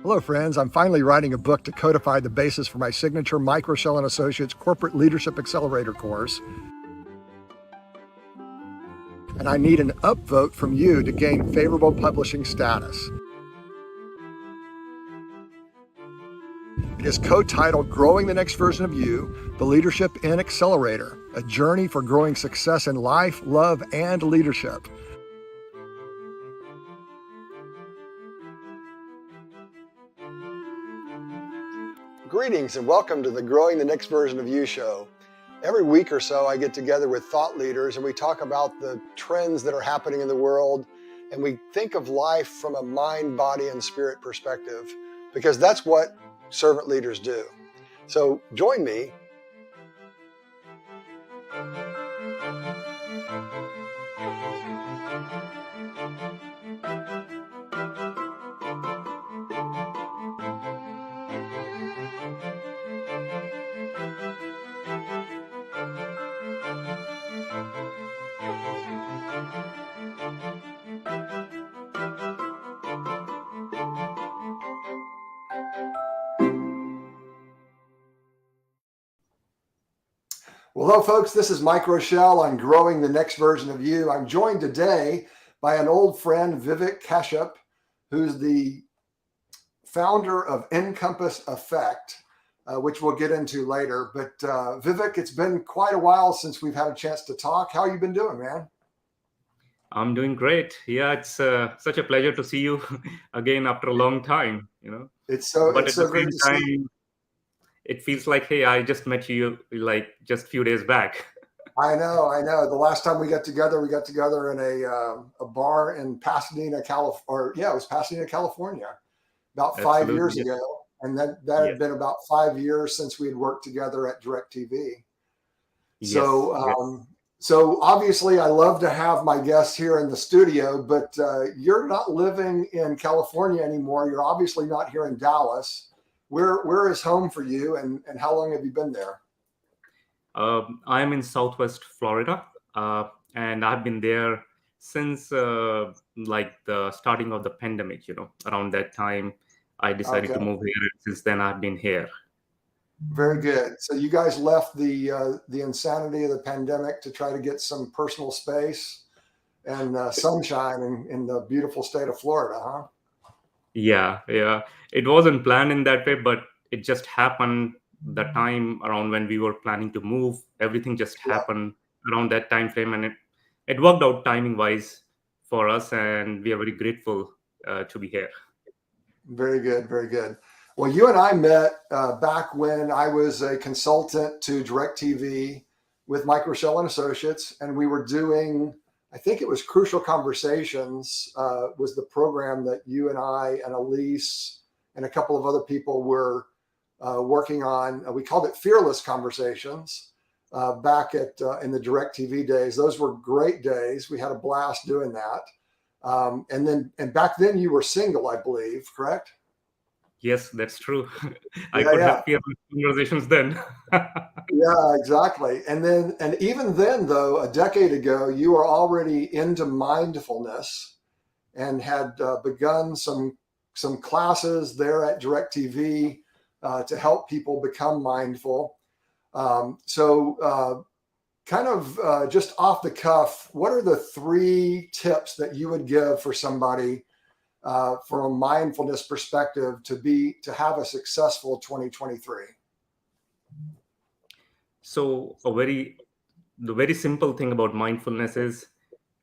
Hello, friends. I'm finally writing a book to codify the basis for my signature Mike Rochelle and Associates Corporate Leadership Accelerator course. And I need an upvote from you to gain favorable publishing status. It is co-titled Growing the Next Version of You, the LeadershipN Accelerator, a journey for growing success in life, love, and leadership. Greetings and welcome to the Growing the Next Version of You show. Every week or so, I get together with thought leaders and we talk about the trends that are happening in the world, and we think of life from a mind, body, and spirit perspective, because that's what servant leaders do. So join me. Well, hello, folks. This is Mike Rochelle on Growing the Next Version of You. I'm joined today by an old friend, Vivek Kashyap, who's the founder of Encompass Effect, which we'll get into later. But Vivek, it's been quite a while since we've had a chance to talk. How you been doing, man? I'm doing great. Yeah, it's such a pleasure to see you again after a long time, It's But at so the great same to see you. time, it feels like, hey, I just met you like just a few days back. I know. The last time we got together in a bar in Pasadena, California. Yeah, it was Pasadena, California, about 5 years Absolutely. ago. And that Yes. had been about 5 years since we had worked together at DirecTV. Yes. So, Yes. so obviously, I love to have my guests here in the studio, but you're not living in California anymore. You're obviously not here in Dallas. Where is home for you, and how long have you been there? I'm in Southwest Florida, and I've been there since like the starting of the pandemic. Around that time, I decided Okay, to move here, and since then I've been here. very good. So you guys left the insanity of the pandemic to try to get some personal space and sunshine in the beautiful state of Florida, huh? Yeah, yeah. It wasn't planned in that way, but it just happened the time around when we were planning to move. Everything just Yeah. happened around that time frame, and it worked out timing wise for us, and we are very grateful to be here. Very good, very good. Well, you and I met back when I was a consultant to DirecTV with Mike Rochelle and Associates, and we were doing, I think it was Crucial Conversations, was the program that you and I and Elise and a couple of other people were working on. We called it Fearless Conversations back at in the DirecTV days. Those were great days. We had a blast doing that. And back then you were single, I believe, correct? Yes, that's true. I Yeah, could yeah, have fewer conversations then. yeah, exactly. And even then, though, a decade ago, you were already into mindfulness and had begun some classes there at DirecTV to help people become mindful. So, kind of just off the cuff, what are the 3 tips that you would give for somebody from a mindfulness perspective to have a successful 2023? So the very simple thing about mindfulness is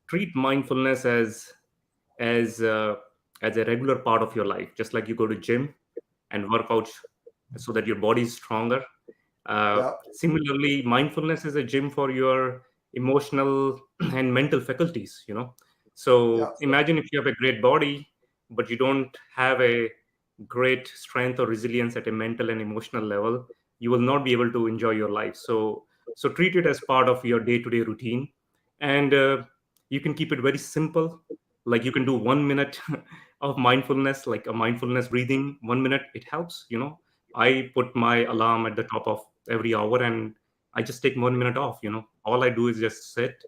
treat mindfulness as uh, as a regular part of your life, just like you go to gym and work out so that your body is stronger. Yeah, Similarly, mindfulness is a gym for your emotional and mental faculties. yeah, So imagine if you have a great body, but you don't have a great strength or resilience at a mental and emotional level, you will not be able to enjoy your life. So treat it as part of your day-to-day routine, and you can keep it very simple. Like you can do 1 minute of mindfulness, like a mindfulness breathing. 1 minute, it helps. I put my alarm at the top of every hour, and I just take 1 minute off. All I do is just sit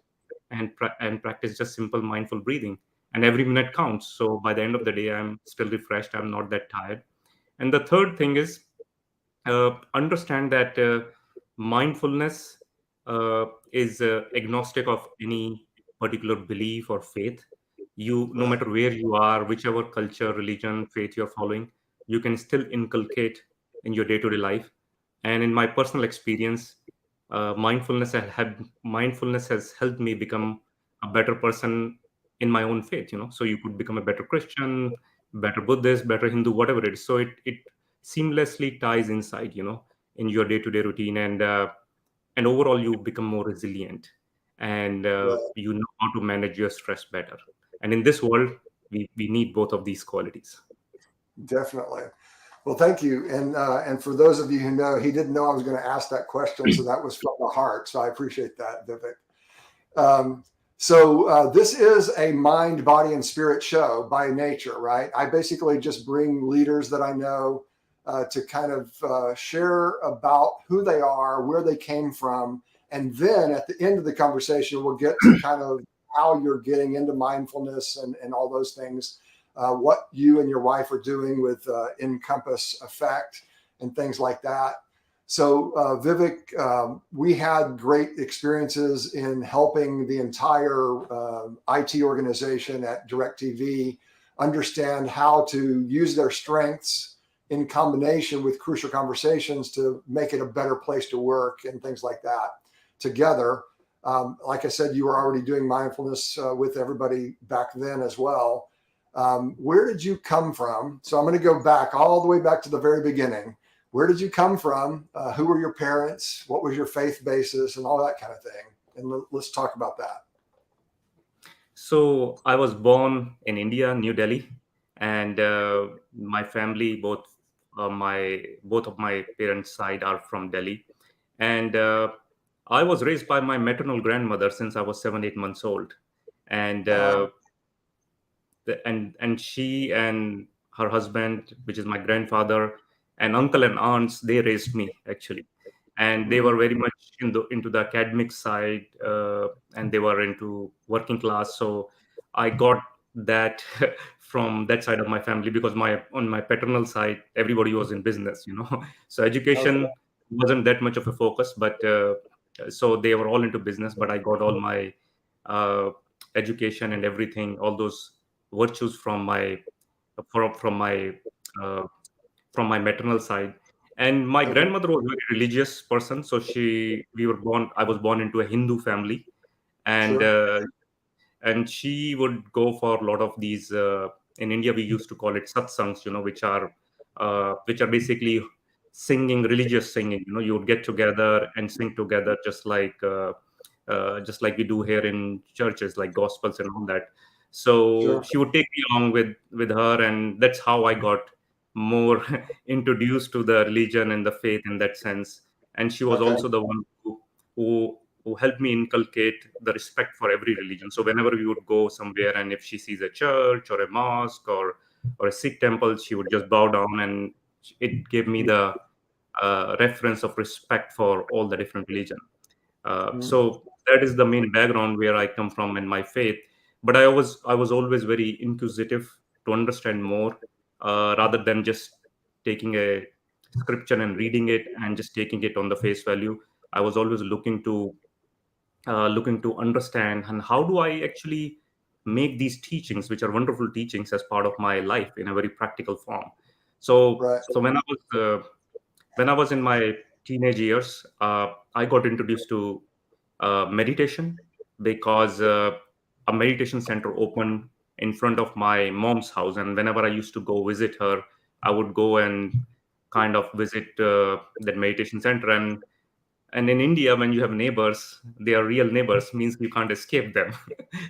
and practice just simple mindful breathing, and every minute counts. So by the end of the day, I'm still refreshed. I'm not that tired. And the third thing is, understand that mindfulness is agnostic of any particular belief or faith. You, no Right. matter where you are, whichever culture, religion, faith you're following, you can still inculcate in your day-to-day life. And in my personal experience, mindfulness has helped me become a better person in my own faith. So you could become a better Christian, better Buddhist, better Hindu, whatever it is. So it seamlessly ties inside, in your day-to-day routine, and overall you become more resilient, and Right. you know how to manage your stress better. And in this world, we need both of these qualities. Definitely. Well, thank you. And for those of you who know, he didn't know I was going to ask that question, so that was from the heart. So I appreciate that, Vivek. This is a mind, body, and spirit show by nature, right? I basically just bring leaders that I know to kind of share about who they are, where they came from, and then at the end of the conversation, we'll get to kind of how you're getting into mindfulness and all those things, what you and your wife are doing with Encompass Effect and things like that. So, Vivek, we had great experiences in helping the entire IT organization at DirecTV understand how to use their strengths in combination with crucial conversations to make it a better place to work and things like that together. Like I said, you were already doing mindfulness with everybody back then as well. Where did you come from? So I'm going to go back all the way back to the very beginning. Where did you come from? Who were your parents? What was your faith basis and all that kind of thing? And let's talk about that. So I was born in India, New Delhi, and my family, both of my parents' side are from Delhi, and I was raised by my maternal grandmother since I was 7, 8 months old, and Uh, and she and her husband, which is my grandfather, and uncle and aunts, they raised me actually, and they mhm. were very much into the academic side, and they were into working class. So I got that from that side of my family, because my on my paternal side everybody was in business, so Okay. education wasn't that much of a focus, but so they were all into business, but I got all my uh, education and everything, all those virtues from my uh, from my maternal side. And my Okay. grandmother was a very religious person, so I was born into a Hindu family, and Sure. she would go for a lot of these, in India we used to call it satsangs, which are basically singing, religious singing. You would get together and sing together, just like we do here in churches, like gospels and all that. So Sure. she would take me along with her, and that's how I got more introduced to the religion and the faith in that sense. And she was Okay. also the one who who helped me inculcate the respect for every religion. So whenever we would go somewhere, and if she sees a church or a mosque or a Sikh temple, she would just bow down, and it gave me the reference of respect for all the different religion. Mhm. So that is the main background where I come from in my faith. But I was always very inquisitive to understand more, rather than just taking a scripture and reading it and just taking it on the face value. I was always looking to understand, and how do I actually make these teachings, which are wonderful teachings, as part of my life in a very practical form. So Right. so when I was in my teenage years, I got introduced to meditation, because a meditation center opened in front of my mom's house, and whenever I used to go visit her, I would go and kind of visit that meditation center. And in India, when you have neighbors, they are real neighbors, means you can't escape them.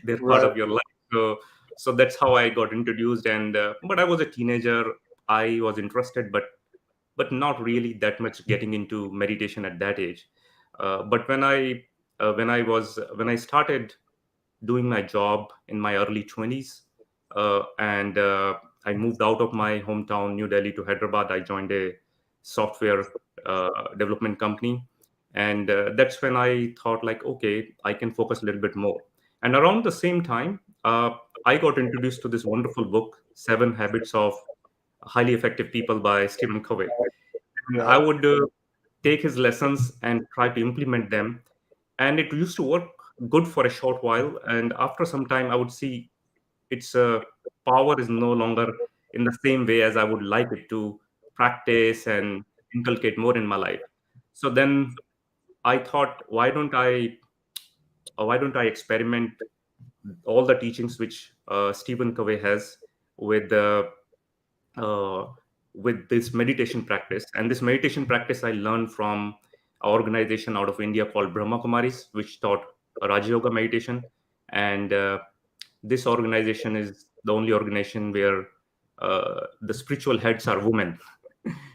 They're part Right. of your life. So that's how I got introduced. And but I was a teenager. I was interested, but not really that much getting into meditation at that age. But when I started doing my job in my early 20s, and I moved out of my hometown, New Delhi, to Hyderabad. I joined a software development company, and that's when I thought, like, okay, I can focus a little bit more. And around the same time, I got introduced to this wonderful book, Seven Habits of Highly Effective People by Stephen Covey. And I Right. would take his lessons and try to implement them. And it used to work good for a short while. And after some time, I would see its power is no longer in the same way as I would like it to practice and inculcate more in my life. So then I thought, why don't I experiment all the teachings which Stephen Covey has with uh, with this meditation practice. And this meditation practice I learned from an organization out of India called Brahma Kumaris, which taught Raja Yoga meditation. And this organization is the only organization where the spiritual heads are women.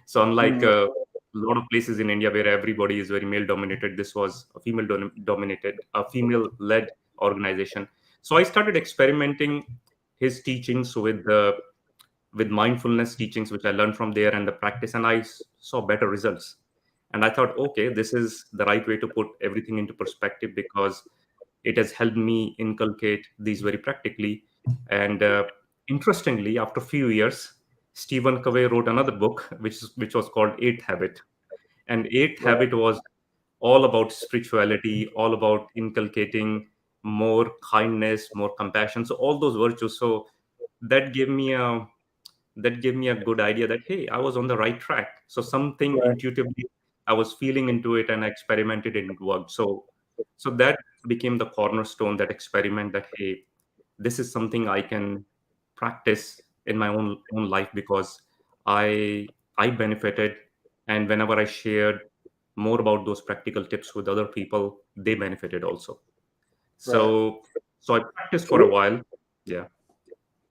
So unlike Mm, a lot of places in India where everybody is very male dominated, this was a female dominated, a female led organization. So I started experimenting his teachings with mindfulness teachings, which I learned from there and the practice, and I saw better results. And I thought, okay, this is the right way to put everything into perspective because it has helped me inculcate these very practically. And interestingly, after a few years, Stephen Covey wrote another book, which was called Eighth Habit. And Eighth right. Habit was all about spirituality, all about inculcating more kindness, more compassion. So all those virtues. So that gave me a that gave me a good idea that hey, I was on the right track. So something Right. intuitively I was feeling into it and I experimented and it worked. So that became the cornerstone, that experiment, that hey, this is something I can practice in my own life because I benefited, and whenever I shared more about those practical tips with other people, they benefited also. Right. So I practiced for a So while. Yeah.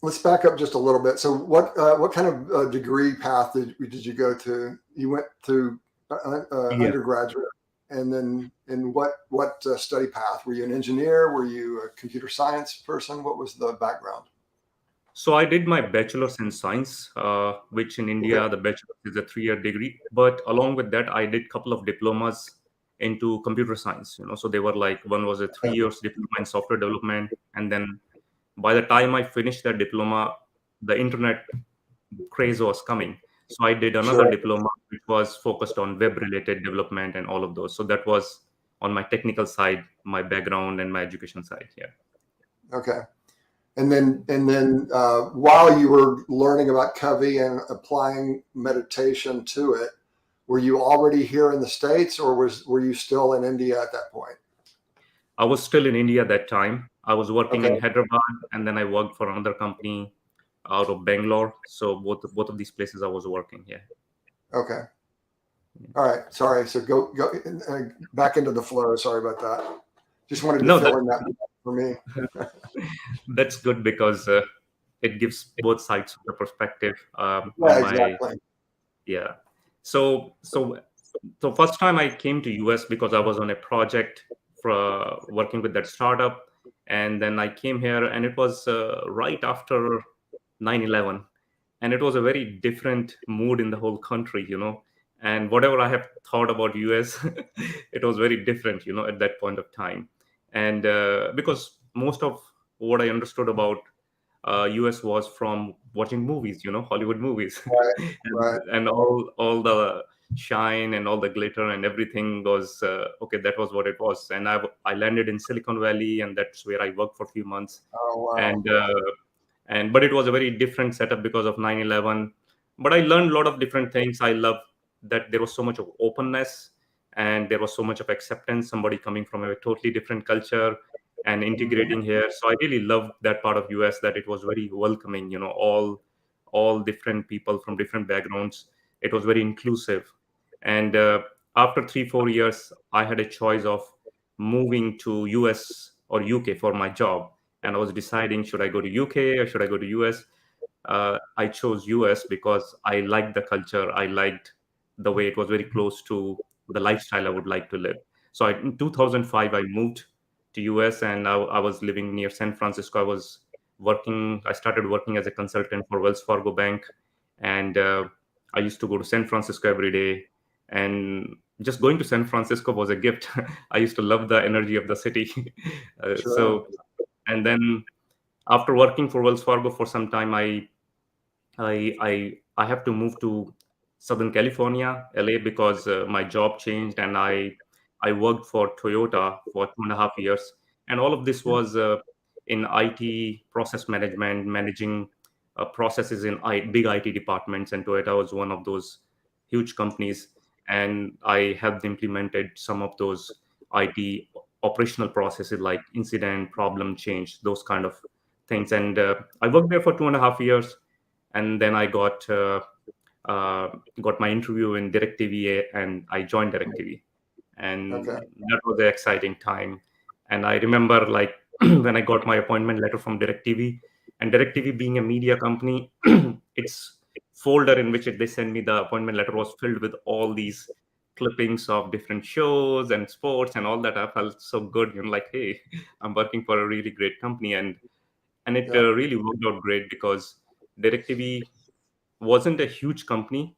let's back up just a little bit. So what kind of degree path did you go to? You went to Yeah. undergraduate, and then in what study path? Were you an engineer? Were you a computer science person? What was the background? So I did my bachelor's in science, which in Okay. India the bachelor's is a 3-year degree. But along with that, I did a couple of diplomas into computer science. So they were like one was a 3 years diploma in software development, and then by the time I finished that diploma, the internet craze was coming. So I did another Sure. diploma which was focused on web related development and all of those. So that was on my technical side, my background and my education side. Yeah. Okay. And then while you were learning about Covey and applying meditation to it, were you already here in the States, or were you still in India at that point? I was still in India at that time. I was working Okay. in Hyderabad, and then I worked for another company out of Bangalore. So both of these places I was working. Yeah. Okay. All right. Sorry. So go back into the flow. Sorry about that. Just wanted to No, fill in that for me. that's good because it gives both sides of the perspective. Yeah, My exactly. Yeah. So first time I came to US because I was on a project for working with that startup, and then I came here, and it was right after 9/11, and it was a very different mood in the whole country. And whatever I have thought about US, it was very different at that point of time. And because most of what I understood about US was from watching movies, Hollywood movies, Right. Right. and all the shine and all the glitter and everything was okay. That was what it was, and I landed in Silicon Valley, and that's where I worked for a few months, Oh, wow. and but it was a very different setup because of 9/11. But I learned a lot of different things. I love that there was so much of openness and there was so much of acceptance. Somebody coming from a totally different culture and Mhm. integrating here. So I really loved that part of US, that it was very welcoming. All different people from different backgrounds. It was very inclusive. And after 3-4 years, I had a choice of moving to US or UK for my job, and I was deciding, should I go to UK or should I go to US? I chose US because I liked the culture. I liked the way it was very close to the lifestyle I would like to live. So in 2005, I moved to US, and I was living near San Francisco. I started working as a consultant for Wells Fargo Bank, and I used to go to San Francisco every day. And just going to San Francisco was a gift. I used to love the energy of the city. Sure. And then after working for Wells Fargo for some time, I I have to move to Southern California, LA, because my job changed, and I worked for Toyota for 2.5 years, and all of this was in IT process management, managing processes in big IT departments, and Toyota was one of those huge companies, and I helped implemented some of those IT operational processes like incident, problem change, those kind of things, and I worked there for 2.5 years, and then I uh, got my interview in DirecTV, and I joined DirecTV, and Okay. that was an exciting time. And I remember like when I got my appointment letter from DirecTV, and DirecTV being a media company, its folder in which they sent me the appointment letter was filled with all these clippings of different shows and sports and all that. I felt so good, like, hey, I'm working for a really great company, and it Yeah. really worked out great because DirecTV wasn't a huge company,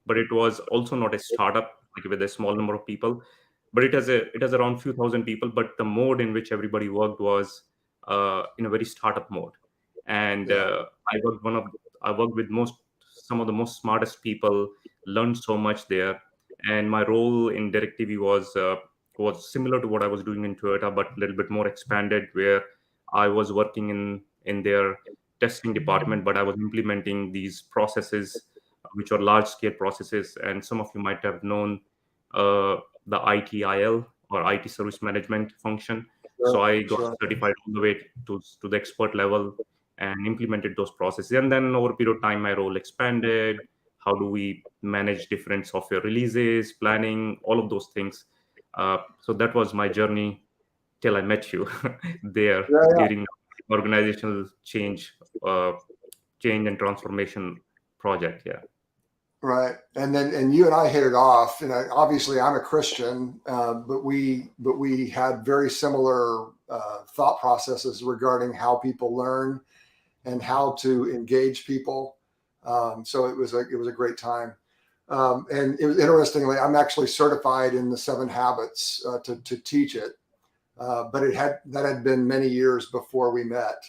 but it was also not a startup like with a small number of people. But it has around few thousand people. But the mode in which everybody worked was in a very startup mode, and Yeah. I worked with most some of the most smartest people, learned so much there, and my role in DirecTV was similar to what I was doing in Toyota, but a little bit more expanded, where I was working in their testing department, but I was implementing these processes, which are large scale processes. And some of you might have known uh, the ITIL, or IT service management function. So Sure. I got Sure. certified all the way to the expert level and implemented those processes. And then over a period of time, my role expanded. How do we manage different software releases, planning, all of those things? So that was my journey till I met you there Yeah. Yeah. during organizational uh, change and transformation project. Yeah. Right. And you and I hit it off. And obviously, I'm a Christian, but we had very similar thought processes regarding how people learn and how to engage people. So it was a great time. And it was interestingly, I'm actually certified in the 7 habits to teach it. But that had been many years before we met,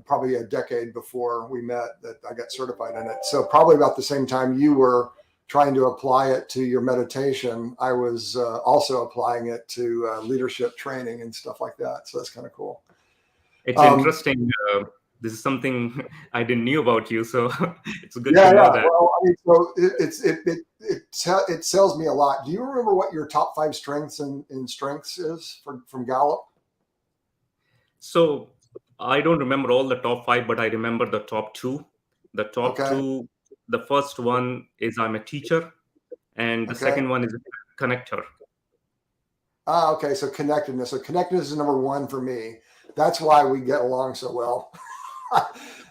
probably a decade before we met that I got certified in it. So probably about the same time you were trying to apply it to your meditation, I was also applying it to leadership training and stuff like that. So that's kind of cool. It's Um, interesting. This is something I didn't knew about you, so it's good to yeah, know yeah. that. Well, I mean, so it tells me a lot. Do you remember what your top 5 strengths and strengths is from Gallup? So I don't remember all the top five, but I remember the top two. The top Okay. two, the first one is I'm a teacher, and the Okay. second one is a connector. Okay. So connectedness. So connectedness is number 1 for me. That's why we get along so well.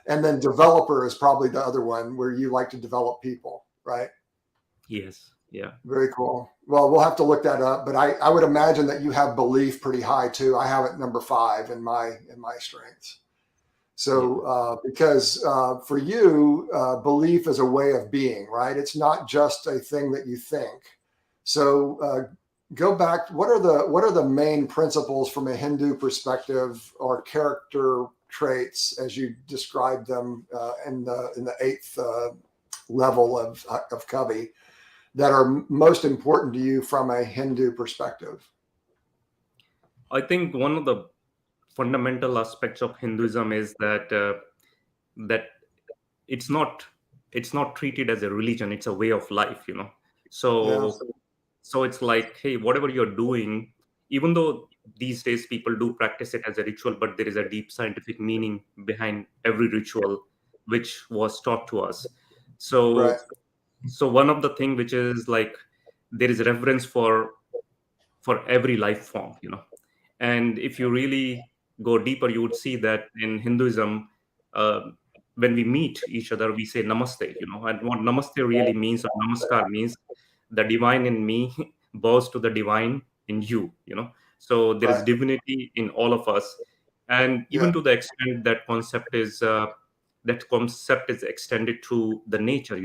And then developer is probably the other one where you like to develop people, right? Yes. Yeah. Very cool. Well, we'll have to look that up, but I would imagine that you have belief pretty high too. I have it number 5 in my strengths. Yeah. So because for you, belief is a way of being, right? It's not just a thing that you think. So go back. What are the main principles from a Hindu perspective or character traits as you described them in the 8th level of Covey that are most important to you from a Hindu perspective? I think one of the fundamental aspects of Hinduism is that it's not it's not treated as a religion; it's a way of life. Yeah. So it's like, hey, whatever you're doing, even though these days people do practice it as a ritual, but there is a deep scientific meaning behind every ritual which was taught to us. Right. So one of the thing which is like, there is reverence for every life form. And if you really go deeper, you would see that in Hinduism, uh, when we meet each other, we say namaste. And what namaste really means, or namaskar means, the divine in me bows to the divine in you. So there is Right. divinity in all of us, and Yeah. even to the extent that concept is extended to the nature.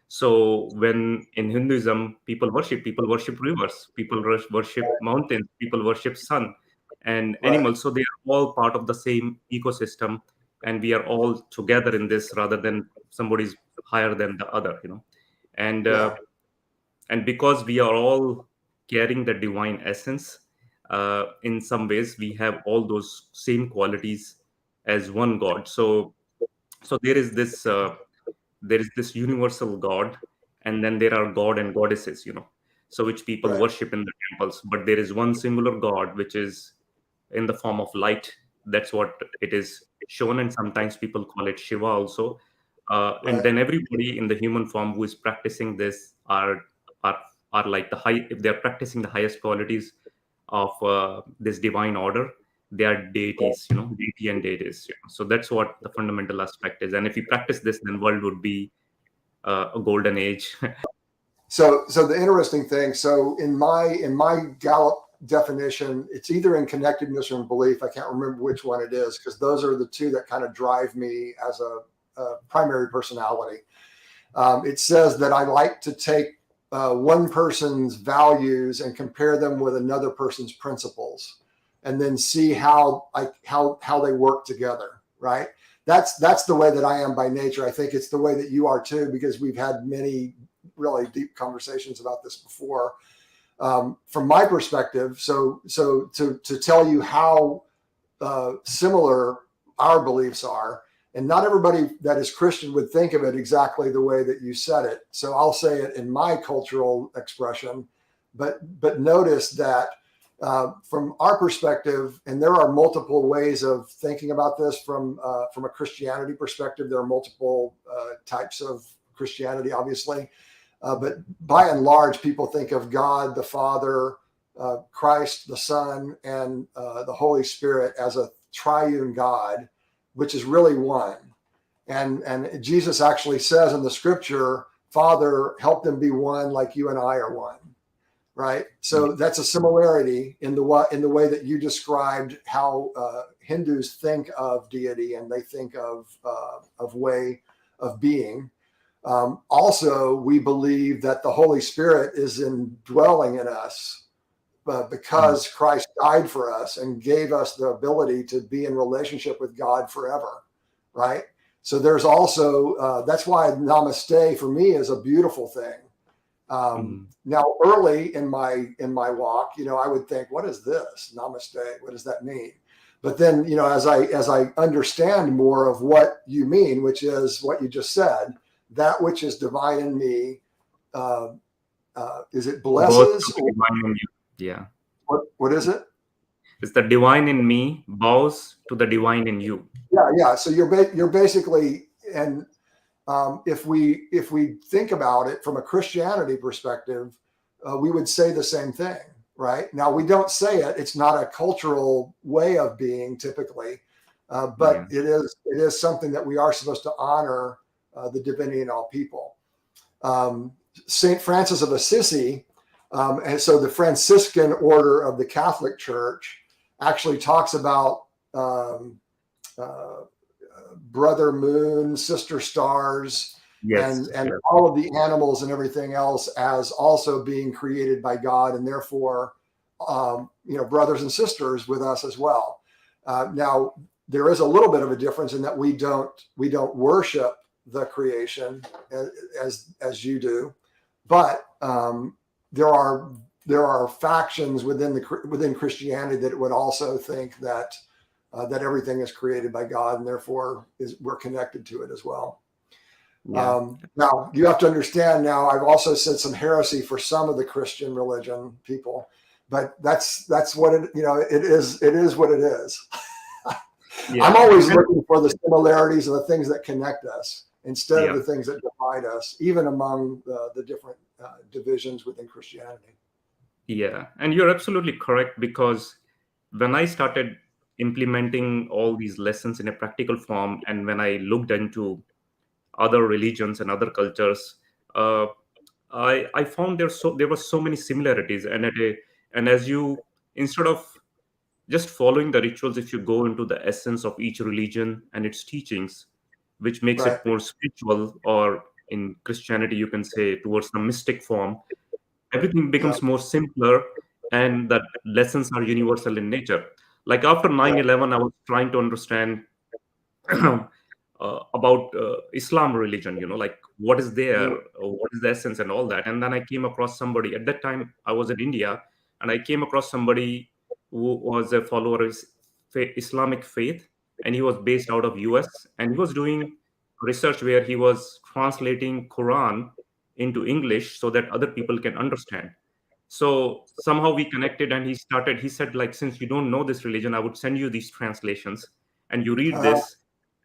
So when in Hinduism people worship rivers, people worship mountains, people worship sun and Right. animals. So they are all part of the same ecosystem, and we are all together in this, rather than somebody's higher than the other, and Yeah. and because we are all carrying the divine essence, in some ways we have all those same qualities as one God. So there is this universal God, and then there are god and goddesses, so which people Right. worship in the temples. But there is one singular God which is in the form of light. That's what it is shown, and sometimes people call it Shiva also. And Right. then everybody in the human form who is practicing this are are like the high, if they are practicing the highest qualities of this divine order, they are deities, deity and deities. So that's what the fundamental aspect is. And if we practice this, then world would be a golden age. So the interesting thing, so in my Gallup definition, it's either in connectedness or in belief. I can't remember which one it is, because those are the two that kind of drive me as a primary personality. It says that I like to take one person's values and compare them with another person's principles, and then see how they work together. Right. That's the way that I am by nature. I think it's the way that you are too, because we've had many really deep conversations about this before. From my perspective, so to tell you how similar our beliefs are, and not everybody that is Christian would think of it exactly the way that you said it. So I'll say it in my cultural expression, but notice that from our perspective, and there are multiple ways of thinking about this from a Christianity perspective. There are multiple types of Christianity, obviously. But by and large, people think of God the Father, Christ the Son, and the Holy Spirit as a triune God, which is really one. And Jesus actually says in the scripture, Father, help them be one like you and I are one. Right. So that's a similarity in the way that you described how Hindus think of deity, and they think of way of being. Also, we believe that the Holy Spirit is indwelling in us because Christ died for us and gave us the ability to be in relationship with God forever, right? So there's also, that's why namaste for me is a beautiful thing. Now, early in my walk, I would think, what is this? Namaste, what does that mean? But then, as I understand more of what you mean, which is what you just said, that which is divine in me, is it blesses? Both to the divine in you. Yeah. What is it? It's the divine in me bows to the divine in you. Yeah. So you're basically, and if we think about it from a Christianity perspective, we would say the same thing, right? Now, we don't say it; it's not a cultural way of being typically, but it is something that we are supposed to honor. The divinity in all people. Saint Francis of Assisi, and so the Franciscan order of the Catholic Church actually talks about brother moon, sister stars, and all of the animals and everything else as also being created by God, and therefore, brothers and sisters with us as well. Now, there is a little bit of a difference in that we don't worship the creation as you do, but there are factions within Christianity that would also think that everything is created by God, and therefore we're connected to it as well. Now you have to understand. Now I've also said some heresy for some of the Christian religion people, but that's what it it is what it is. I'm always looking for the similarities and the things that connect us, instead of the things that divide us, even among the different divisions within Christianity. Yeah, and you're absolutely correct, because when I started implementing all these lessons in a practical form, and when I looked into other religions and other cultures, I found there were so many similarities, and as you, instead of just following the rituals, if you go into the essence of each religion and its teachings, which makes Right. it more spiritual, or in Christianity you can say towards the mystic form, everything becomes more simpler, and the lessons are universal in nature. Like after 9/11, I was trying to understand about Islam religion, like what is there, what is the essence and all that. And then I came across somebody. At that time, I was in India, and I came across somebody who was a follower of Islamic faith, and he was based out of US, and he was doing research where he was translating Quran into English so that other people can understand. So somehow we connected, and he said, like, since you don't know this religion, I would send you these translations, and you read Uh, this,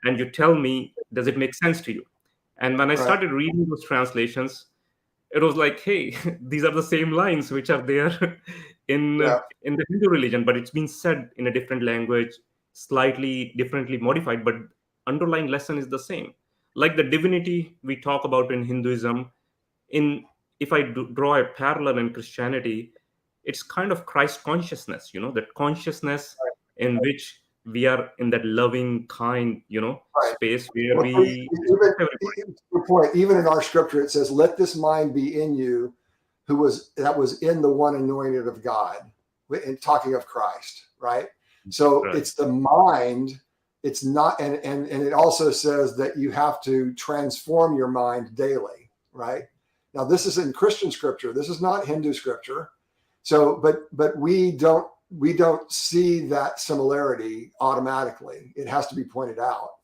and you tell me, does it make sense to you? And when I right. started reading those translations, it was like, hey, these are the same lines which are there Yeah. in the Hindu religion, but it's been said in a different language, slightly differently modified, but underlying lesson is the same. Like the divinity we talk about in Hinduism, in if I draw a parallel in Christianity, it's kind of Christ consciousness, that consciousness in which we are in that loving, kind, Right. space where Well, we even, respect everybody. to your point, even in our scripture, it says, "Let this mind be in you, that was in the one anointed of God," and talking of Christ, right? So Right. it's the mind. It's not, and it also says that you have to transform your mind daily, right? Now, this is in Christian scripture. This is not Hindu scripture. So, but we don't see that similarity automatically. It has to be pointed out.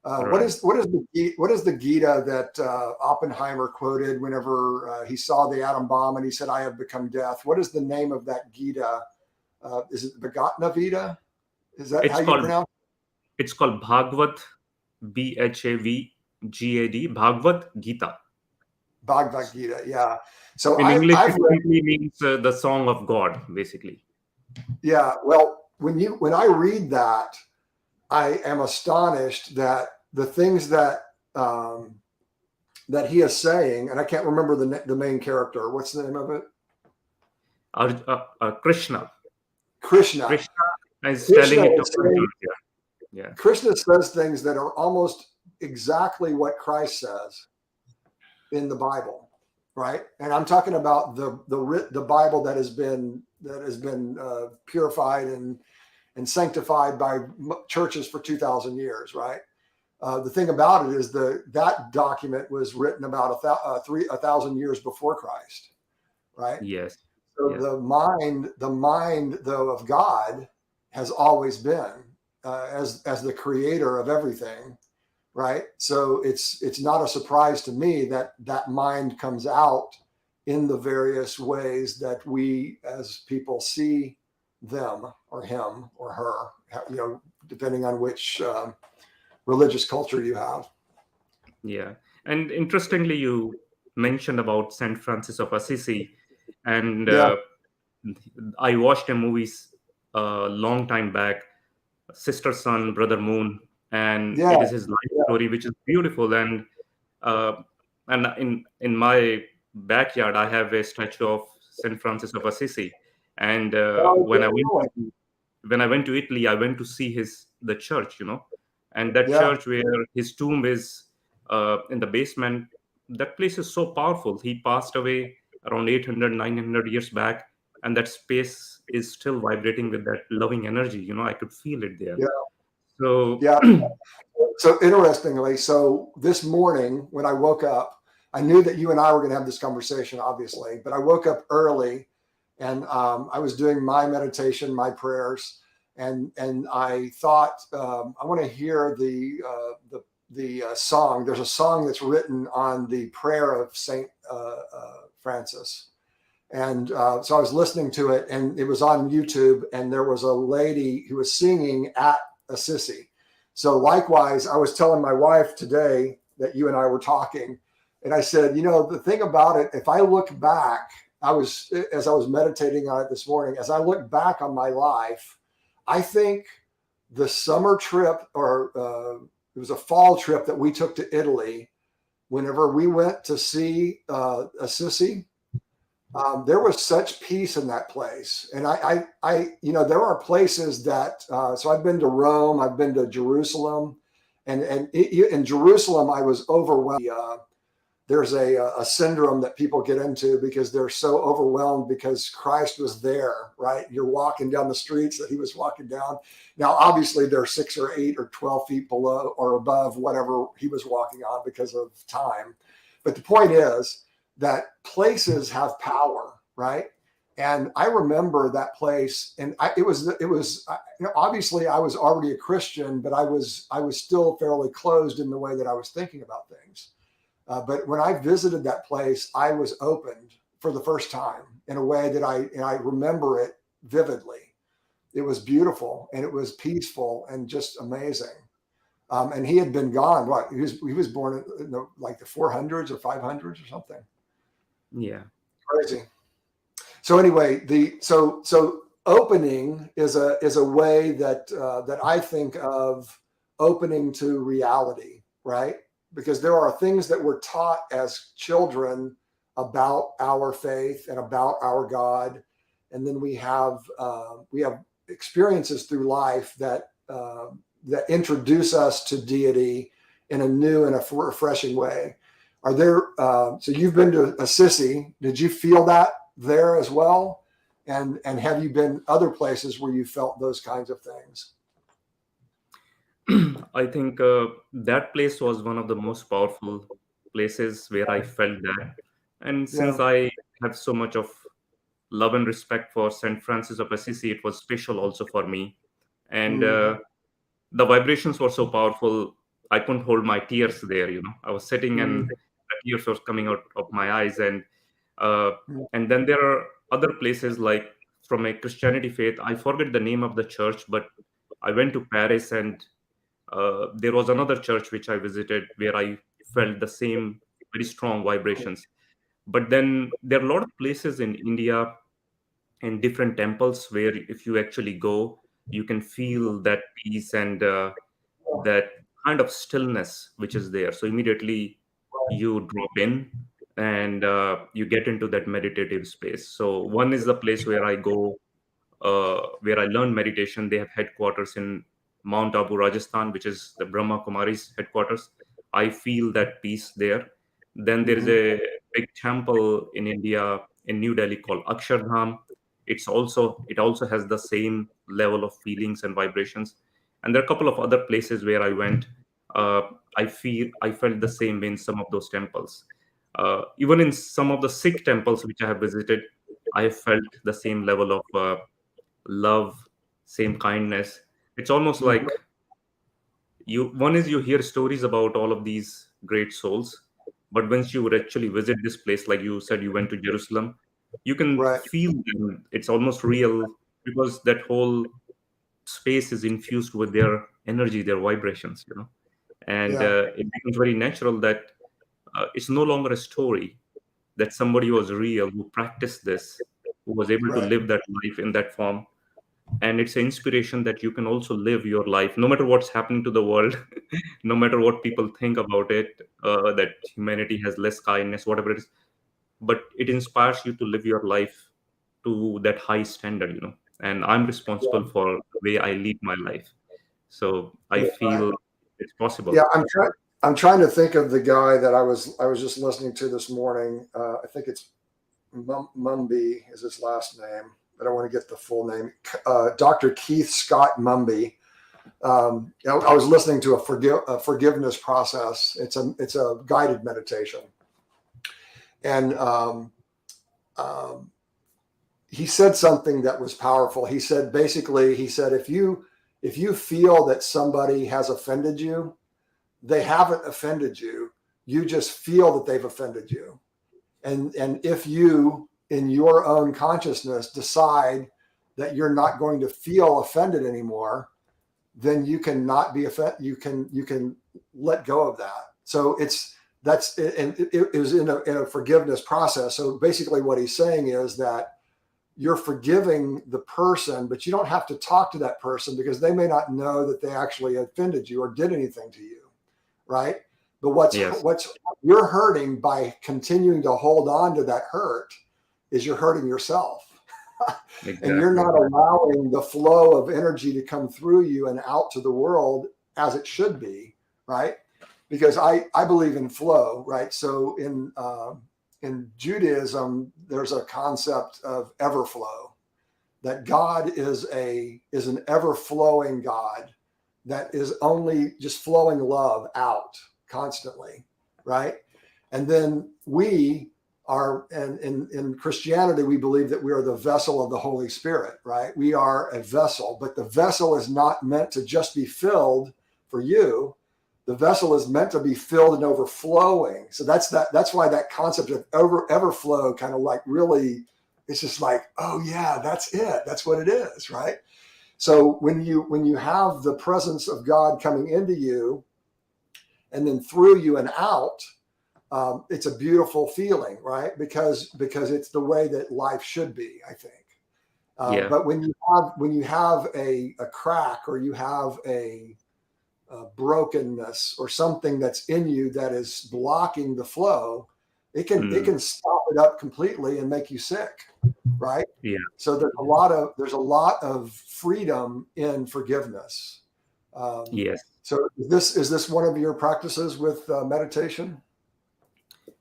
What Right. is the Gita that Oppenheimer quoted whenever he saw the atom bomb and he said, "I have become death"? What is the name of that Gita? Is it Bhagavad Gita? Is that how It's you called pronounce Bhagavad, Bhagavad, Bhagavad Gita. it? Bhagavad Gita? Yeah. So In English, I've it read, simply means the song of God, basically. yeah. Well, when I read that, I am astonished that the things that he is saying, and I can't remember the main character. What's the name of it? Krishna. Krishna. Krishna is telling Krishna it to is saying, Arjuna. Yeah. Krishna says things that are almost exactly what Christ says in the Bible, right? And I'm talking about the Bible that has been purified and sanctified by churches for 2,000 years, right? The thing about it is that document was written about 1,000 years before Christ, right? Yes. So Yes. the mind though of God has always been as the creator of everything, right? So it's not a surprise to me that that mind comes out in the various ways that we as people see them or him or her, depending on which religious culture you have. Yeah. And interestingly, you mentioned about Saint Francis of Assisi, and Yeah, I watched a movie a long time back, Sister Sun, Brother Moon, and yeah, it is his life yeah, story, which is beautiful. Uh, and in my backyard, I have a statue of Saint Francis of Assisi. And oh, really? when I went to Italy, I went to see the church, and that Yeah, church where his tomb is in the basement. That place is so powerful. He passed away around 800, 900 years back, and that space is still vibrating with that loving energy. I could feel it there. yeah, So yeah. So interestingly, so this morning when I woke up, I knew that you and I were going to have this conversation, obviously, but I woke up early and I was doing my meditation, my prayers, and I thought I want to hear the song. There's a song that's written on the prayer of Saint Francis, and so I was listening to it, and it was on YouTube, and there was a lady who was singing at Assisi. So likewise, I was telling my wife today that you and I were talking, and I said, the thing about it, if I look back, as I was meditating on it this morning, as I look back on my life, I think the summer trip or it was a fall trip that we took to Italy, whenever we went to see Assisi, there was such peace in that place. And there are places that, so I've been to Rome, I've been to Jerusalem, and in Jerusalem, I was overwhelmed. there's a syndrome that people get into because they're so overwhelmed because Christ was there, right? You're walking down the streets that he was walking down. Now, obviously, they're 6 or 8 or 12 feet below or above whatever he was walking on because of time. But the point is that places have power, right? And I remember that place, and it was obviously I was already a Christian, but I was still fairly closed in the way that I was thinking about things. But when I visited that place, I was opened for the first time in a way that I remember it vividly. It was beautiful and it was peaceful and just amazing. And he had been gone. What he was born in the 400s or 500s or something. Yeah, crazy. So anyway, so opening is a way that I think of opening to reality, right? Because there are things that we're taught as children about our faith and about our God, and then we have experiences through life that introduce us to deity in a new and a refreshing way. Are there? So you've been to Assisi. Did you feel that there as well? And have you been other places where you felt those kinds of things? I think that place was one of the most powerful places where I felt that. And since Yeah. I have so much of love and respect for St. Francis of Assisi, it was special also for me. And the vibrations were so powerful, I couldn't hold my tears there. I was sitting and the tears were coming out of my eyes. And then there are other places like from a Christianity faith. I forget the name of the church, but I went to Paris and there was another church which I visited where I felt the same very strong vibrations. But then there are a lot of places in India and different temples where if you actually go, you can feel that peace and that kind of stillness which is there. So immediately you drop in and you get into that meditative space. So one is the place where I go, where I learned meditation. They have headquarters in Mount Abu, Rajasthan, which is the Brahma Kumari's headquarters. I feel that peace there. Then there is a big temple in India, in New Delhi, called Akshardham. It also has the same level of feelings and vibrations. And there are a couple of other places where I went. I felt the same way in some of those temples. Even in some of the Sikh temples which I have visited, I have felt the same level of love, same kindness. It's almost like you hear stories about all of these great souls, but once you would actually visit this place, like you said, you went to Jerusalem, you can Right. feel them. It's almost real because that whole space is infused with their energy, their vibrations. And Yeah. it becomes very natural that it's no longer a story, that somebody was real who practiced this, who was able to Right. live that life in that form. And it's an inspiration that you can also live your life no matter what's happening to the world, no matter what people think about it, that humanity has less kindness, whatever it is. But it inspires you to live your life to that high standard. And I'm responsible for the way I lead my life. So I Yeah. feel it's possible. Yeah, I'm trying to think of the guy that I was just listening to this morning. I think it's Mumby is his last name, but I want to get the full name. Dr. Keith Scott Mumby. I was listening to a forgiveness process. It's a guided meditation, and he said something that was powerful. He said if you feel that somebody has offended you, they haven't offended you. You just feel that they've offended you. And if you, in your own consciousness, decide that you're not going to feel offended anymore, then you can not be offended. You can let go of that. So it was in a forgiveness process. So basically what he's saying is that you're forgiving the person, but you don't have to talk to that person because they may not know that they actually offended you or did anything to you. Right. But what's you're hurting by continuing to hold on to that hurt is you're hurting yourself. Exactly. And you're not allowing the flow of energy to come through you and out to the world as it should be. Right. because I believe in flow, right? So in Judaism, there's a concept of everflow, that God is an ever flowing God that is only just flowing love out constantly, right? And then we are, and in Christianity, we believe that we are the vessel of the Holy Spirit, right? We are a vessel, but the vessel is not meant to just be filled for you. The vessel is meant to be filled and overflowing. So that's why that concept of everflow kind of like really, it's just like, oh yeah, that's it. That's what it is, right? So when you have the presence of God coming into you and then through you and out, it's a beautiful feeling, right? Because it's the way that life should be, I think. Yeah. But when you have a crack, or you have a brokenness or something that's in you that is blocking the flow, it can stop it up completely and make you sick, right? Yeah. So there's a lot of freedom in forgiveness. Yes. So is this one of your practices with meditation?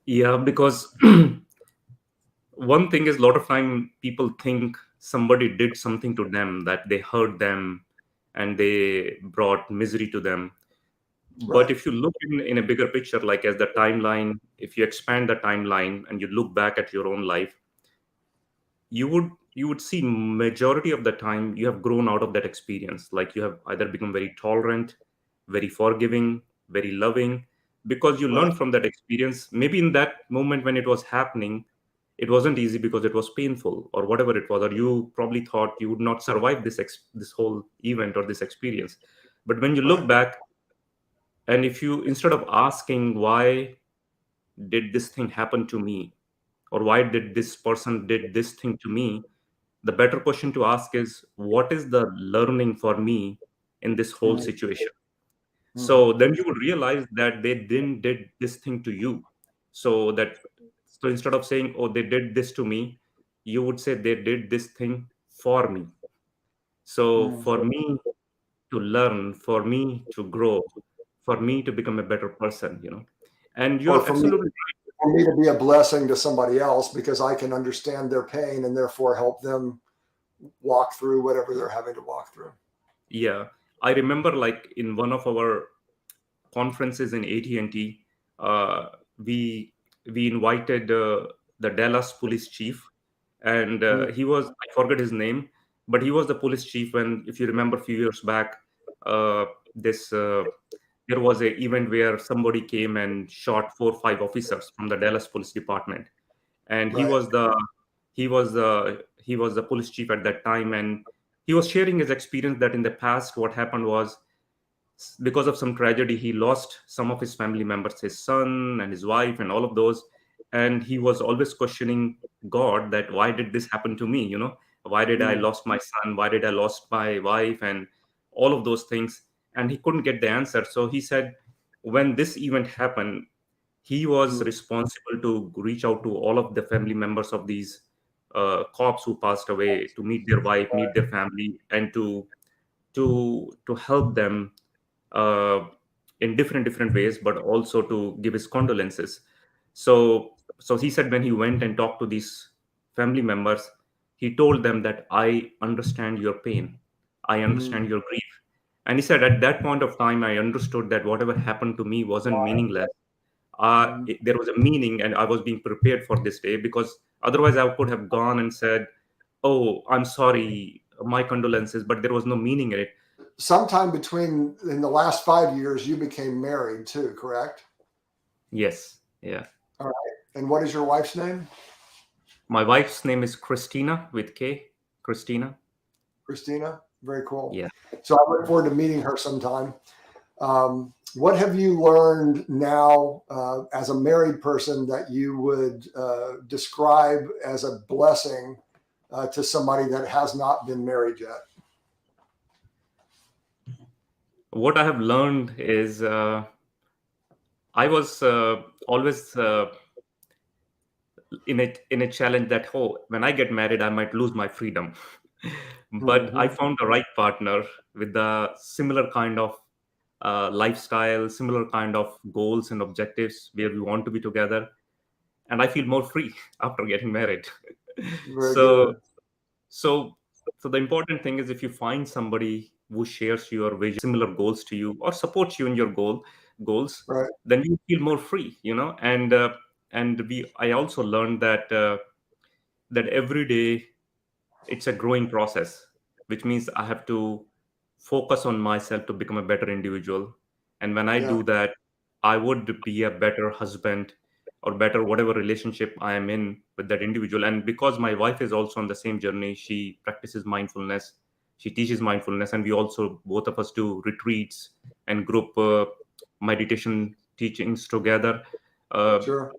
Yeah, because one thing is, a lot of time people think somebody did something to them, that they hurt them and they brought misery to them. But Right. if you look in a bigger picture, like as the timeline, if you expand the timeline and you look back at your own life, you would see majority of the time you have grown out of that experience. Like you have either become very tolerant, very forgiving, very loving, because you Right. learned from that experience. Maybe in that moment when it was happening, it wasn't easy because it was painful or whatever it was, or you probably thought you would not survive this whole event or this experience. But when you look Right. back, and if you, instead of asking why did this thing happen to me, or why did this person did this thing to me, the better question to ask is, what is the learning for me in this whole Mm, situation? mm, So then you would realize that they didn't did this thing to you. So that, so instead of saying, oh, they did this to me, you would say they did this thing for me. So mm. for me to learn, for me to grow, for me to become a better person. And Or you're absolutely right. for me to be a blessing to somebody else, because I can understand their pain and therefore help them walk through whatever they're having to walk through. Yeah. I remember, like, in one of our conferences in AT&T, uh, we we invited the Dallas police chief, and Mm, he was, I forget his name, but he was the police chief when, if you remember, a few years back, uh, this there was a event where somebody came and shot 4 or 5 officers from the Dallas Police Department, and he right. was the police chief at that time, and he was sharing his experience that in the past what happened was, because of some tragedy, he lost some of his family members, his son and his wife and all of those. And he was always questioning God, that why did this happen to me? Why did I Mm, lost my son? Why did I lost my wife? And all of those things. And he couldn't get the answer. So he said, when this event happened, he was mm, responsible to reach out to all of the family members of these cops who passed away, to meet their wife, meet their family, and to help them uh, in different ways, but also to give his condolences. So he said, when he went and talked to these family members, he told them that I understand your pain, I mm, understand your grief. And he said, at that point of time, I understood that whatever happened to me wasn't meaningless. mm. There was a meaning, and I was being prepared for this day, because otherwise I could have gone and said, oh, I'm sorry, my condolences, but there was no meaning in it. Sometime in the last 5 years, you became married too, correct? Yes. Yeah. All right. And what is your wife's name? My wife's name is Christina with K. Christina. Christina. Very cool. Yeah. So I look forward to meeting her sometime. What have you learned now as a married person that you would describe as a blessing to somebody that has not been married yet? What I have learned is, I was always in a challenge that, oh, when I get married, I might lose my freedom. But I Mm-hmm. found the right partner with the similar kind of lifestyle, similar kind of goals and objectives where we want to be together. And I feel more free after getting married. Very so good. so so the important thing is, if you find somebody who shares your vision, similar goals to you, or supports you in your goals, Right. then you feel more free, and we I also learned that every day it's a growing process, which means I have to focus on myself to become a better individual. And when I Yeah. do that, I would be a better husband, or better whatever relationship I am in with that individual. And because my wife is also on the same journey, she practices mindfulness, she teaches mindfulness, and we also, both of us, do retreats and group meditation teachings together. Uh, Sure.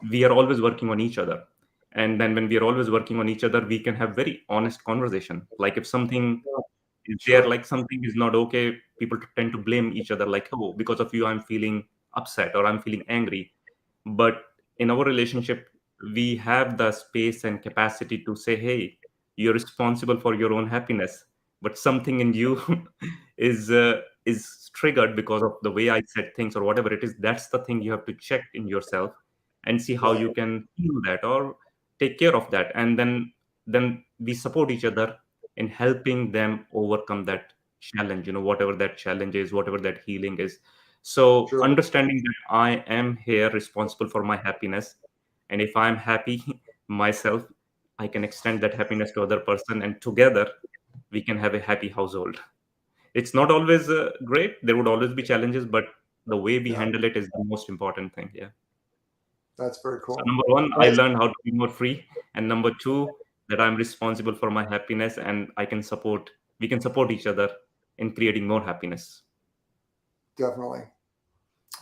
we are always working on each other. And then when we are always working on each other, we can have very honest conversation. Like if something Yeah. is there, Sure. like something is not okay, people tend to blame each other, like, oh, because of you I'm feeling upset or I'm feeling angry. But in our relationship, we have the space and capacity to say, hey, you're responsible for your own happiness, but something in you is triggered because of the way I said things, or whatever it is. That's the thing you have to check in yourself and see how Right. you can heal that or take care of that. And then we support each other in helping them overcome that challenge, whatever that challenge is, whatever that healing is. So Sure. understanding that I am here responsible for my happiness, and if I'm happy myself, I can extend that happiness to other person, and together we can have a happy household. It's not always great. There would always be challenges, but the way we Yeah. handle it is the most important thing. Yeah. That's very So cool. number one, I That's learned how to be more free, and number two, that I'm responsible for my happiness, and we can support each other in creating more happiness. definitely.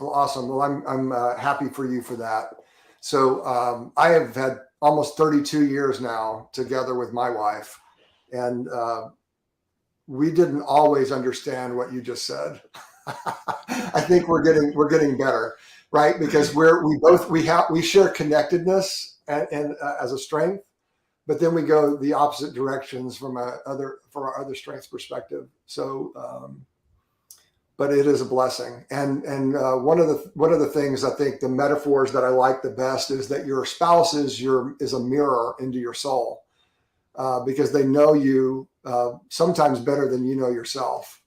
Well, awesome. Well, I'm happy for you for that. So I have had almost 32 years now together with my wife, and we didn't always understand what you just said. I think we're getting better, right? Because we share connectedness and as a strength, but then we go the opposite directions from our other strengths perspective. So but it is a blessing. And one of the things, I think, the metaphors that I like the best is that your spouse is a mirror into your soul, because they know you sometimes better than you know yourself,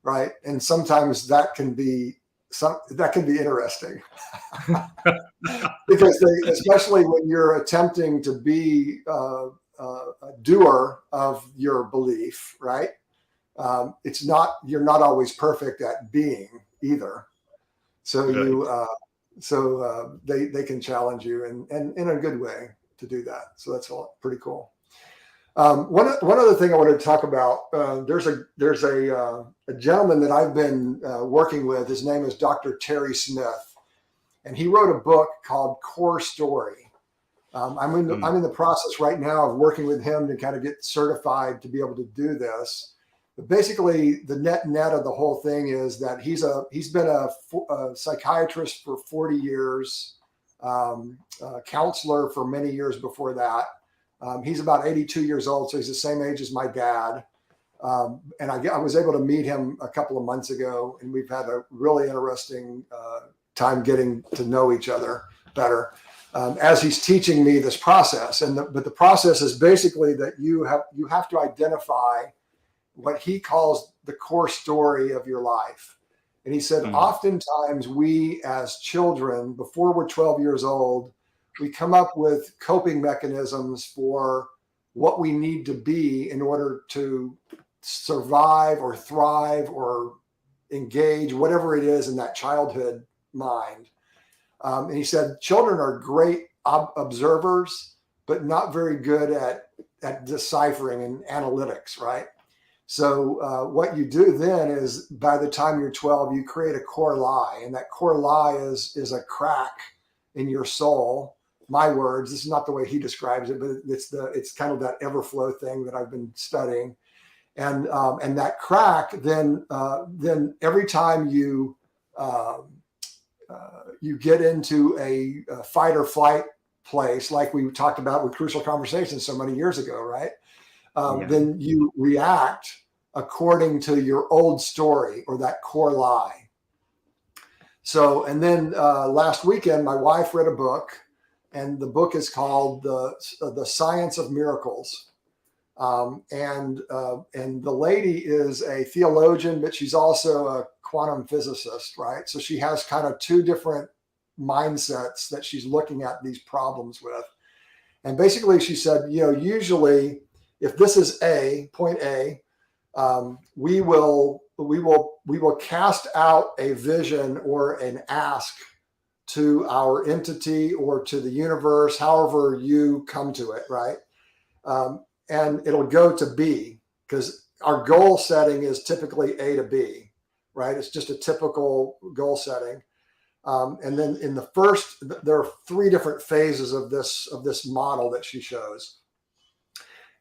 right? And sometimes that can be interesting because especially when you're attempting to be a doer of your belief, right? You're not always perfect at being either. So Right. they can challenge you and in a good way to do that. So that's all pretty cool. One other thing I wanted to talk about. There's a gentleman that I've been working with. His name is Dr. Terry Smith, and he wrote a book called Core Story. I'm in the process right now of working with him to kind of get certified to be able to do this. But basically, the net of the whole thing is that he's been a psychiatrist for 40 years, a counselor for many years before that. He's about 82 years old, so he's the same age as my dad. And I was able to meet him a couple of months ago, and we've had a really interesting time getting to know each other better as he's teaching me this process. But the process is basically that you have to identify what he calls the core story of your life. And he said, Mm. oftentimes we as children, before we're 12 years old, we come up with coping mechanisms for what we need to be in order to survive or thrive or engage, whatever it is in that childhood mind. And he said, children are great observers, but not very good at deciphering and analytics, right? So what you do then is, by the time you're 12, you create a core lie, and that core lie is a crack in your soul. My words. This is not the way he describes it, but it's kind of that everflow thing that I've been studying, and that crack then every time you get into a fight or flight place, like we talked about with Crucial Conversations so many years ago, right? Yeah. Then you react according to your old story or that core lie. So, and then last weekend, my wife read a book, and the book is called The Science of Miracles. And the lady is a theologian, but she's also a quantum physicist, right? So she has kind of two different mindsets that she's looking at these problems with. And basically, she said, usually, if this is point A, we will cast out a vision or an ask to our entity or to the universe, however you come to it, right? And it'll go to B, because our goal setting is typically A to B, right? It's just a typical goal setting. And then in the first, there are three different phases of this model that she shows.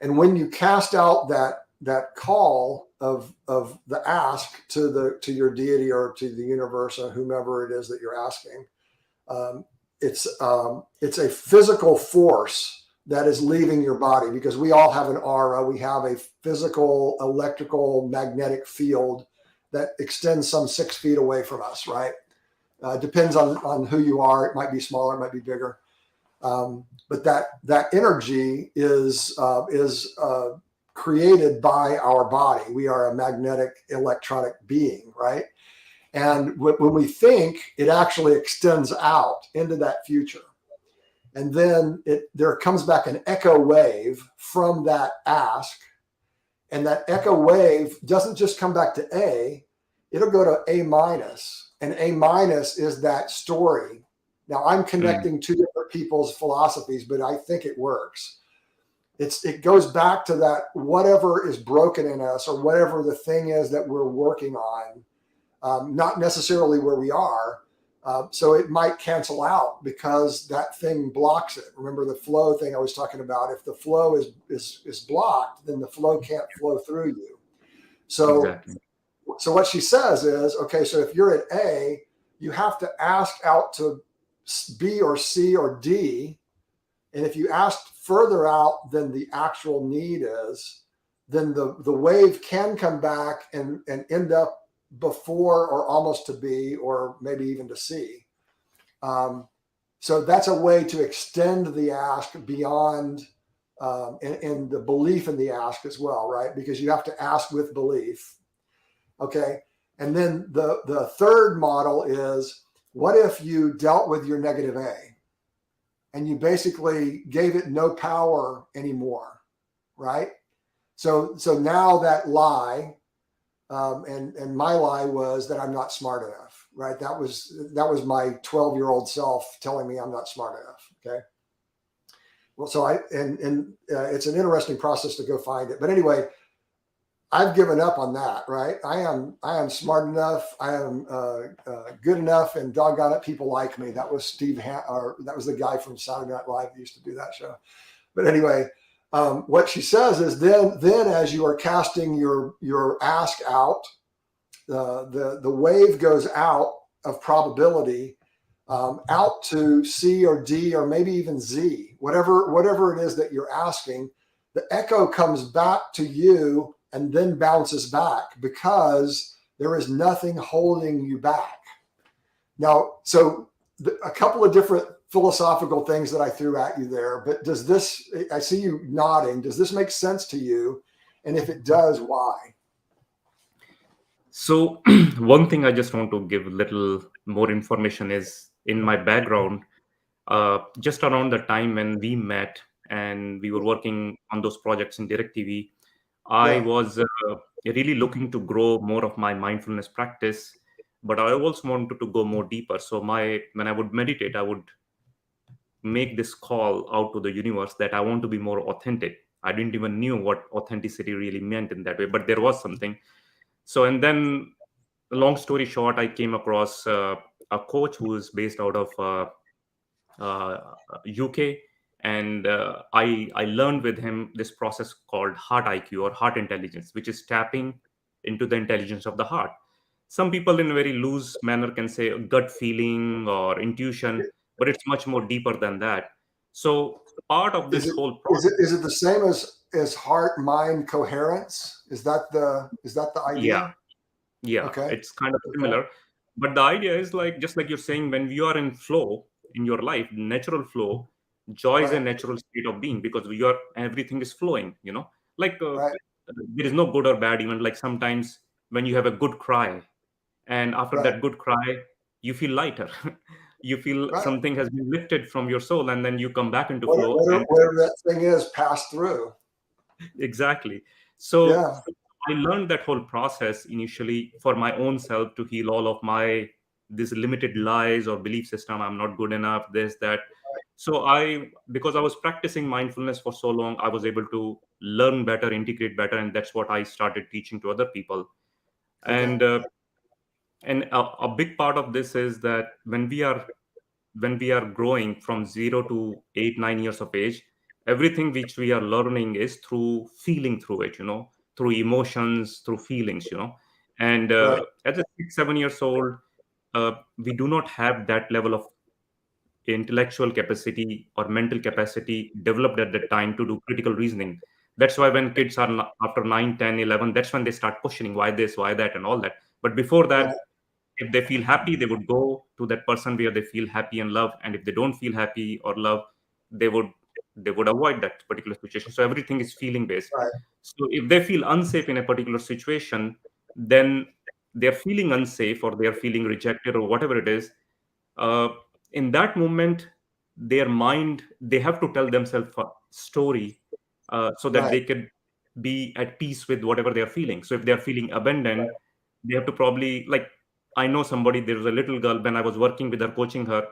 And when you cast out that call of the ask to your deity or to the universe or whomever it is that you're asking, it's a physical force that is leaving your body, because we all have an aura. We have a physical, electrical, magnetic field that extends some 6 feet away from us, right? Depends on who you are. It might be smaller, it might be bigger. But that energy is created by our body. We are a magnetic electronic being, right? And when we think, it actually extends out into that future. And then there comes back an echo wave from that ask. And that echo wave doesn't just come back to A, it'll go to A minus. And A minus is that story. Now, I'm connecting two different people's philosophies, but I think it works. It goes back to that whatever is broken in us, or whatever the thing is that we're working on, not necessarily where we are. So it might cancel out because that thing blocks it. Remember the flow thing I was talking about? If the flow is blocked, then the flow can't flow through you. So, exactly. So what she says is, okay, so if you're at A, you have to ask out to B or C or D. And if you ask further out than the actual need is, then the wave can come back and end up before or almost to B, or maybe even to C. So that's a way to extend the ask beyond and the belief in the ask as well, right? Because you have to ask with belief. Okay. And then the third model is, what if you dealt with your negative A and you basically gave it no power anymore, right? So now that lie, and my lie was that I'm not smart enough, right? That was my 12-year-old self telling me I'm not smart enough. Okay. Well, so it's an interesting process to go find it. But anyway, I've given up on that, right? I am smart enough. I am good enough, and doggone it, people like me. That was that was the guy from Saturday Night Live that used to do that show. But anyway, what she says is then as you are casting your ask out, the wave goes out of probability out to C or D or maybe even Z, whatever it is that you're asking. The echo comes back to you and then bounces back, because there is nothing holding you back. Now, so a couple of different philosophical things that I threw at you there, but I see you nodding. Does this make sense to you? And if it does, why? So one thing I just want to give a little more information is, in my background, just around the time when we met and we were working on those projects in DirecTV, I was really looking to grow more of my mindfulness practice, but I also wanted to go more deeper. So when I would meditate, I would make this call out to the universe that I want to be more authentic. I didn't even knew what authenticity really meant in that way, but there was something. So, and then, long story short, I came across a coach who is based out of UK, and I learned with him this process called heart IQ, or heart intelligence, which is tapping into the intelligence of the heart. Some people in a very loose manner can say gut feeling or intuition, but it's much more deeper than that. So part of this whole process, is it the same as heart mind coherence? Is that the idea? Yeah, Okay. it's kind of similar. But the idea is like, just like you're saying, when you are in flow in your life, natural flow, joy is a Right. natural state of being because you are everything is flowing. Like Right. there is no good or bad. Even like sometimes when you have a good cry, and after Right. that good cry, you feel lighter. You feel Right. something has been lifted from your soul, and then you come back into Whatever, flow. whatever, And whatever that thing is, pass through. exactly. So Yeah. I learned that whole process initially for my own self to heal all of my this limited lies or belief system. I'm not good enough, this, that. So because I was practicing mindfulness for so long, I was able to learn better, integrate better, and that's what I started teaching to other people. Okay. And a big part of this is that when we are growing from 0 to 8 9 years of age, everything which we are learning is through feeling through it, through emotions, through feelings, and Right. as a 6 7 years old, we do not have that level of intellectual capacity or mental capacity developed at that time to do critical reasoning. That's why when kids are after 9 10 11, that's when they start questioning why this, why that, and all that. But before that, Right. if they feel happy, they would go to that person where they feel happy and love, and if they don't feel happy or love, they would they would avoid that particular situation. So everything is feeling based. Right. So if they feel unsafe in a particular situation, then they're feeling unsafe or they're feeling rejected or whatever it is. uh, in that moment, their mind, they have to tell themselves a story, so that Right. they can be at peace with whatever they're feeling. So if they're feeling abandoned, they have to probably, like, I know somebody, there was a little girl when I was working with her, coaching her.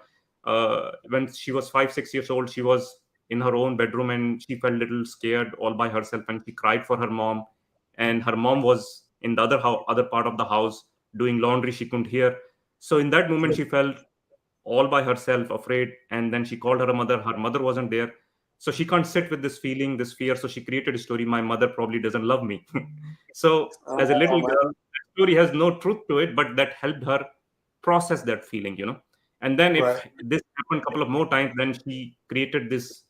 When she was 5 6 years old, she was in her own bedroom and she felt a little scared all by herself, and she cried for her mom. And her mom was in the other part of the house doing laundry. She couldn't hear. So in that moment, she felt all by herself, afraid. And then she called her mother. Her mother wasn't there. So she can't sit with this feeling, this fear. So she created a story: my mother probably doesn't love me. So as a little Man. girl, that story has no truth to it, but that helped her process that feeling. And then Right. if this happened a couple of more times, then she created this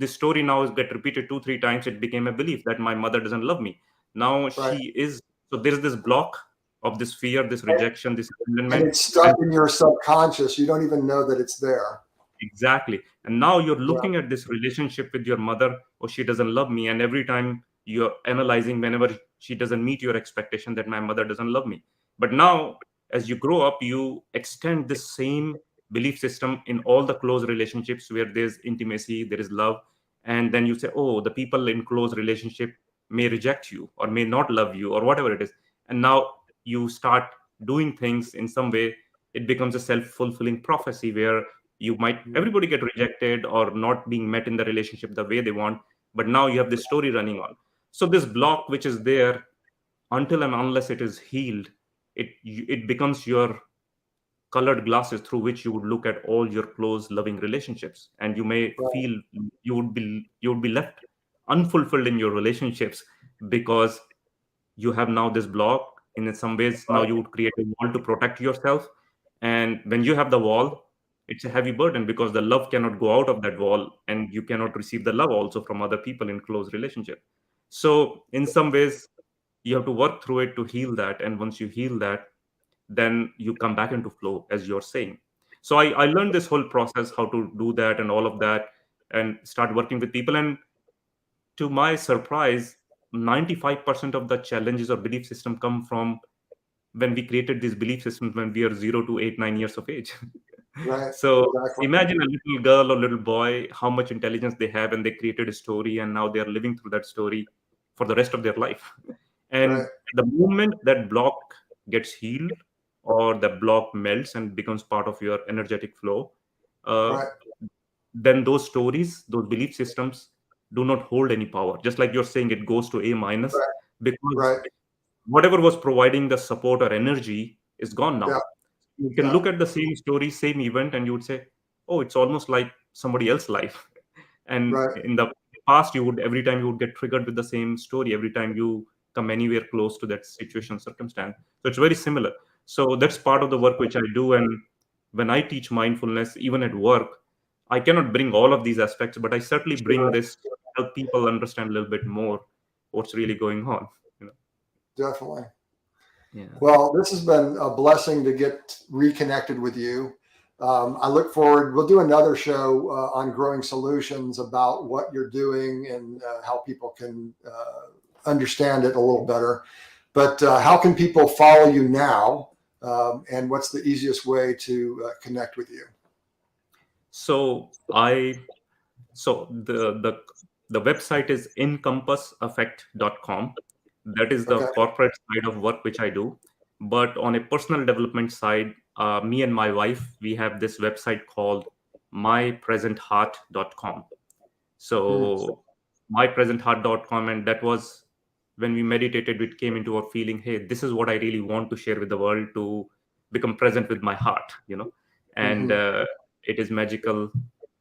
story. Now is get repeated 2 3 times, it became a belief that my mother doesn't love me. Now Right. she is. So there's this block of this fear, this And, rejection, this and abandonment. it's stuck in your subconscious. You don't even know that it's there. Exactly. And now you're Yeah. looking at this relationship with your mother, or she doesn't love me. And every time you're analyzing, whenever she doesn't meet your expectation, that my mother doesn't love me. But now, as you grow up, you extend the same belief system in all the close relationships where there's intimacy, there is love. And then you say, oh, the people in close relationship may reject you or may not love you or whatever it is. And now you start doing things in some way. It becomes a self-fulfilling prophecy where you might everybody get rejected or not being met in the relationship the way they want, but now you have this story running on. So this block which is there, until and unless it is healed, it becomes your colored glasses through which you would look at all your close loving relationships, and you may Right. feel you would be left unfulfilled in your relationships because you have now this block. In some ways, now Right. you would create a wall to protect yourself. And when you have the wall, it's a heavy burden because the love cannot go out of that wall, and you cannot receive the love also from other people in close relationship. So in some ways, you have to work through it to heal that. And once you heal that, then you come back into flow, as you're saying. So I learned this whole process, how to do that and all of that, and start working with people. And to my surprise, 95% of the challenges or belief system come from when we created these belief systems when we are 0 to 8 9 years of age. Right. So Exactly. imagine a little girl or little boy, how much intelligence they have, and they created a story, and now they are living through that story for the rest of their life. Right. And the moment that block gets healed, or the block melts and becomes part of your energetic flow, uh, Right. then those stories, those belief systems do not hold any power. Just like you're saying, it goes to A minus, Right. because Right. whatever was providing the support or energy is gone Yeah. now. You can Yeah. look at the same story, same event, and you would say, oh, it's almost like somebody else's life. And Right. in the past, you would, every time you would get triggered with the same story, every time you come anywhere close to that situation, circumstance. So it's very similar. So that's part of the work which I do. And when I teach mindfulness, even at work, I cannot bring all of these aspects, but I certainly bring Sure. this to help people understand a little bit more what's really going on. Definitely. Yeah. Well, this has been a blessing to get reconnected with you. I look forward. We'll do another show on growing solutions about what you're doing and how people can understand it a little better. But how can people follow you now? And what's the easiest way to connect with you? So I so the website is encompasseffect.com. That is the Okay. corporate side of work which I do. But on a personal development side, me and my wife, we have this website called mypresentheart.com. Hmm. So mypresentheart.com, and that was when we meditated, it came into our feeling, hey, this is what I really want to share with the world, to become present with my heart, and Mm-hmm. it is magical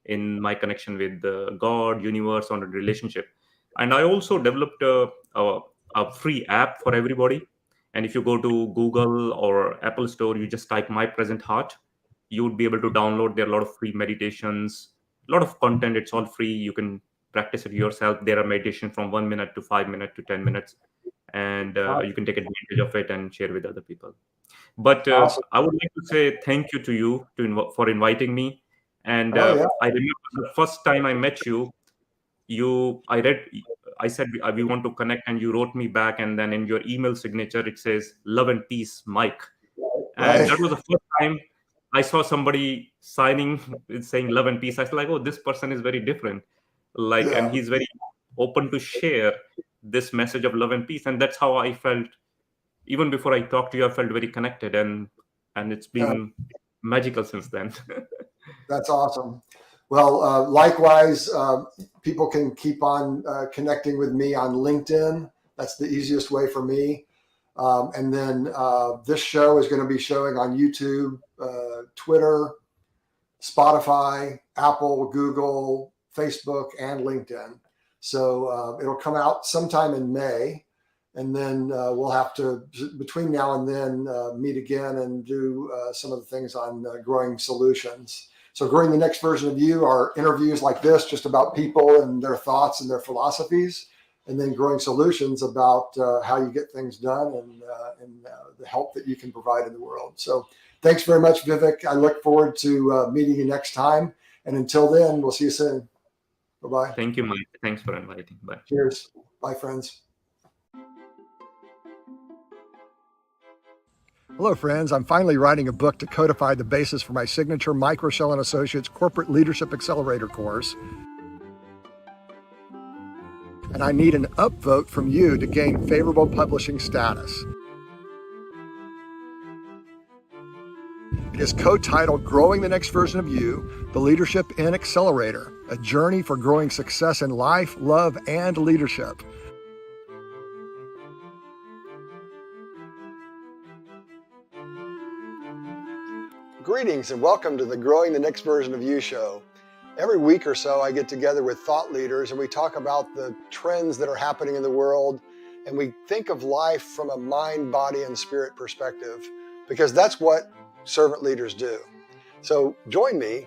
in my connection with God, universe, on a relationship. And I also developed a free app for everybody. And if you go to Google or Apple Store, you just type My Present Heart, you would be able to download. There are a lot of free meditations, a lot of content. It's all free. You can practice it yourself. There are meditations from 1 minute to 5 minutes to 10 minutes, and you can take advantage of it and share with other people. But Awesome. I would like to say thank you to you for inviting me. And Oh yeah. I remember the first time I met you, I said we want to connect, and you wrote me back, and then in your email signature it says love and peace, Mike. And Right. that was the first time I saw somebody signing with saying love and peace. I was like, oh, this person is very different. Like, and Yeah. he's very open to share this message of love and peace. And that's how I felt. Even before I talked to you, I felt very connected, and it's Yeah. been magical since then. That's awesome. Well, likewise, people can keep on connecting with me on LinkedIn. That's the easiest way for me. And then this show is going to be showing on YouTube, Twitter, Spotify, Apple, Google, Facebook, and LinkedIn. So it'll come out sometime in May. And then we'll have to, between now and then, meet again and do some of the things on growing solutions. So, growing the next version of you are interviews like this, just about people and their thoughts and their philosophies, and then growing solutions about how you get things done and the help that you can provide in the world. So, thanks very much, Vivek. I look forward to meeting you next time. And until then, we'll see you soon. Bye bye. Thank you, Mike. Thanks for inviting. Bye. Cheers. Bye, friends. Hello, friends. I'm finally writing a book to codify the basis for my signature Mike Rochelle and Associates Corporate Leadership Accelerator course. And I need an upvote from you to gain favorable publishing status. It is co-titled Growing the Next Version of You, the LeadershipN Accelerator, a journey for growing success in life, love, and leadership. Greetings and welcome to the Growing the Next Version of You show. Every week or so, I get together with thought leaders and we talk about the trends that are happening in the world, and we think of life from a mind, body, and spirit perspective, because that's what servant leaders do. So join me